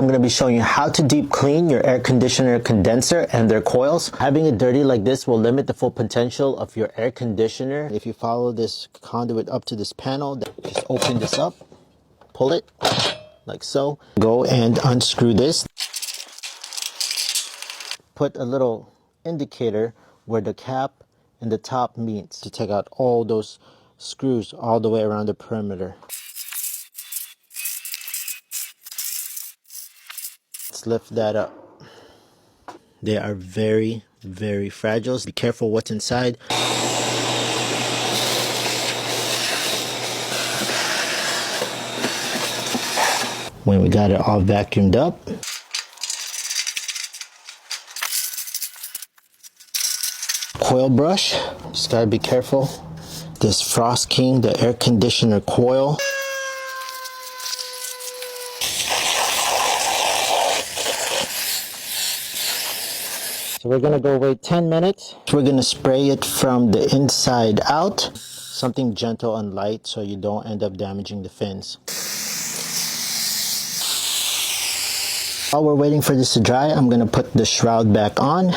I'm going to be showing you how to deep clean your air conditioner condenser and their coils. Having it dirty like this will limit the full potential of your air conditioner. If you follow this conduit up to this panel, just open this up, pull it like so. Go and unscrew this. Put a little indicator where the cap and the top meets to take out all those screws all the way around the perimeter. Let's lift that up. They are very, very fragile. Be careful what's inside. When we got it all vacuumed up, coil brush, just gotta be careful. This Frost King, the air conditioner coil. So we're gonna go wait 10 minutes. We're gonna spray it from the inside out. Something gentle and light so you don't end up damaging the fins. While we're waiting for this to dry, I'm gonna put the shroud back on.